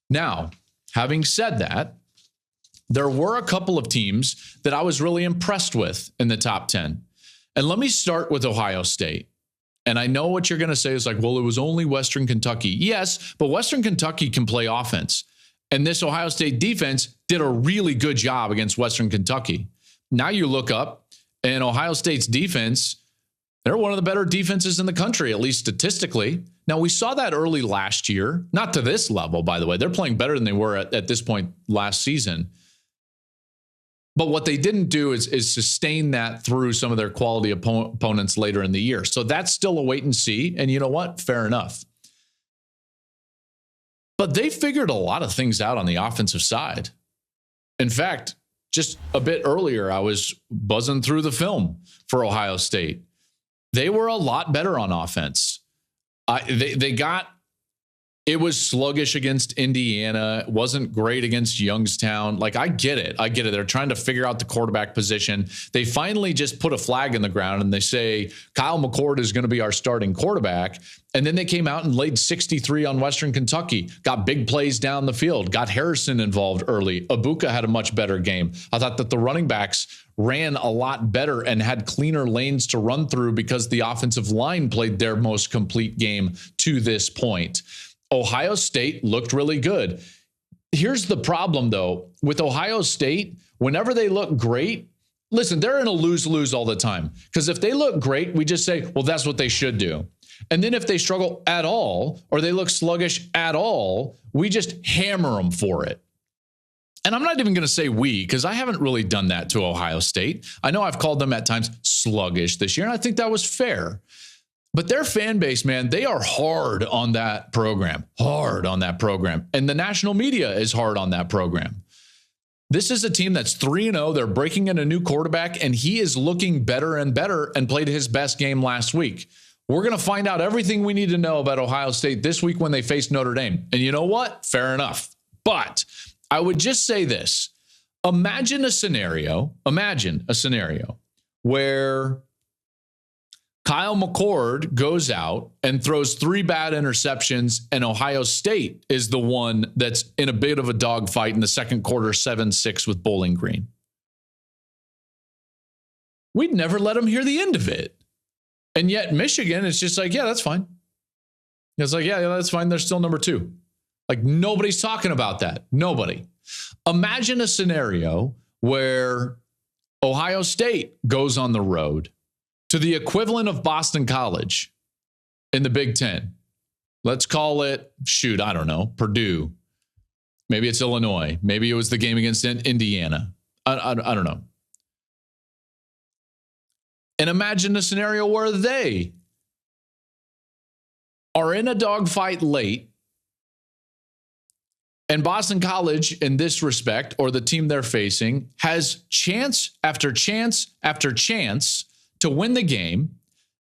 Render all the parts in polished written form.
Now, having said that, there were a couple of teams that I was really impressed with in the top 10. And let me start with Ohio State. And I know what you're going to say is like, well, it was only Western Kentucky. Yes, but Western Kentucky can play offense. And this Ohio State defense did a really good job against Western Kentucky. Now you look up, and Ohio State's defense, they're one of the better defenses in the country, at least statistically. Now, we saw that early last year. Not to this level, by the way. They're playing better than they were at this point last season. But what they didn't do is sustain that through some of their quality opponents later in the year. So that's still a wait and see. And you know what? Fair enough. But they figured a lot of things out on the offensive side. In fact, just a bit earlier, I was buzzing through the film for Ohio State. They were a lot better on offense. It was sluggish against Indiana. It wasn't great against Youngstown. Like, I get it. They're trying to figure out the quarterback position. They finally just put a flag in the ground and they say, Kyle McCord is going to be our starting quarterback. And then they came out and laid 63 on Western Kentucky, got big plays down the field, got Harrison involved early. Ibuka had a much better game. I thought that the running backs ran a lot better and had cleaner lanes to run through because the offensive line played their most complete game to this point. Ohio State looked really good. Here's the problem, though. With Ohio State, whenever they look great, listen, they're in a lose-lose all the time. Because if they look great, we just say, well, that's what they should do. And then if they struggle at all, or they look sluggish at all, we just hammer them for it. And I'm not even going to say we, because I haven't really done that to Ohio State. I know I've called them at times sluggish this year, and I think that was fair. But their fan base, man, they are hard on that program. And the national media is hard on that program. This is a team that's 3-0. They're breaking in a new quarterback, and he is looking better and better and played his best game last week. We're going to find out everything we need to know about Ohio State this week when they face Notre Dame. And you know what? Fair enough. But I would just say this. Imagine a scenario where Kyle McCord goes out and throws 3 bad interceptions, and Ohio State is the one that's in a bit of a dogfight in the second quarter, 7-6 with Bowling Green. We'd never let them hear the end of it. And yet Michigan is just like, yeah, that's fine. It's like, yeah, that's fine. They're still number 2. Like, nobody's talking about that. Nobody. Imagine a scenario where Ohio State goes on the road to the equivalent of Boston College in the Big Ten. Let's call it, I don't know, Purdue. Maybe it's Illinois. Maybe it was the game against Indiana. I don't know. And imagine a scenario where they are in a dogfight late, and Boston College, in this respect, or the team they're facing, has chance after chance after chance to win the game.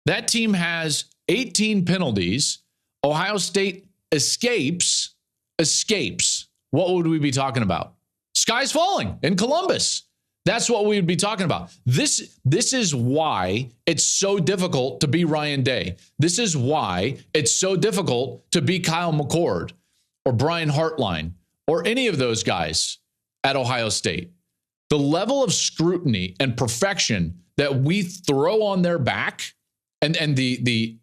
That team has 18 penalties. Ohio State escapes. What would we be talking about? Sky's falling in Columbus. That's what we would be talking about. This is why it's so difficult to be Ryan Day. This is why it's so difficult to be Kyle McCord or Brian Hartline or any of those guys at Ohio State. The level of scrutiny and perfection that we throw on their back and the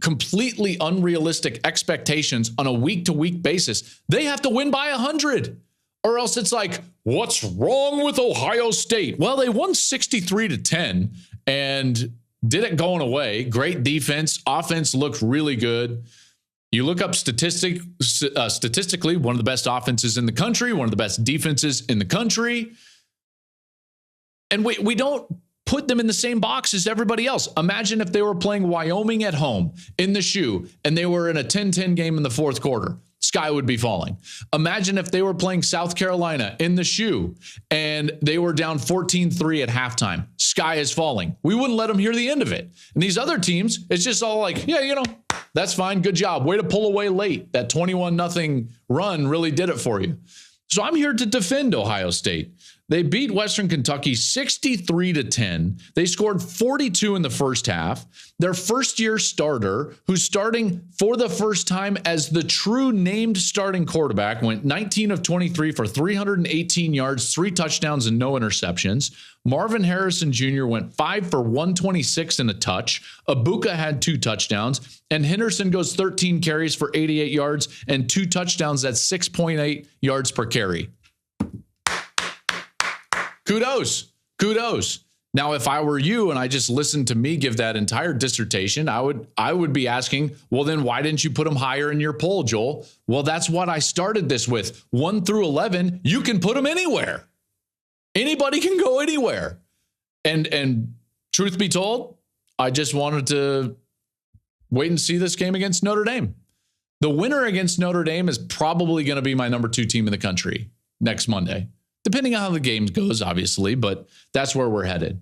completely unrealistic expectations on a week-to-week basis, they have to win by 100. Or else it's like, what's wrong with Ohio State? Well, they won 63-10 and did it going away. Great defense. Offense looked really good. You look up statistically, one of the best offenses in the country, one of the best defenses in the country. And we don't put them in the same box as everybody else. Imagine if they were playing Wyoming at home in the shoe and they were in a 10-10 game in the fourth quarter. Sky would be falling. Imagine if they were playing South Carolina in the shoe and they were down 14-3 at halftime. Sky is falling. We wouldn't let them hear the end of it. And these other teams, it's just all like, yeah, that's fine. Good job. Way to pull away late. That 21-0 run really did it for you. So I'm here to defend Ohio State. They beat Western Kentucky 63-10. They scored 42 in the first half. Their first-year starter, who's starting for the first time as the true named starting quarterback, went 19 of 23 for 318 yards, 3 touchdowns, and no interceptions. Marvin Harrison Jr. went 5 for 126 and a touch. Abuka had 2 touchdowns. And Henderson goes 13 carries for 88 yards and 2 touchdowns. That's 6.8 yards per carry. Kudos. Now, if I were you and I just listened to me give that entire dissertation, I would be asking, well, then why didn't you put them higher in your poll, Joel? Well, that's what I started this with. 1 through 11, you can put them anywhere. Anybody can go anywhere. And truth be told, I just wanted to wait and see this game against Notre Dame. The winner against Notre Dame is probably going to be my number 2 team in the country next Monday. Depending on how the game goes, obviously, but that's where we're headed.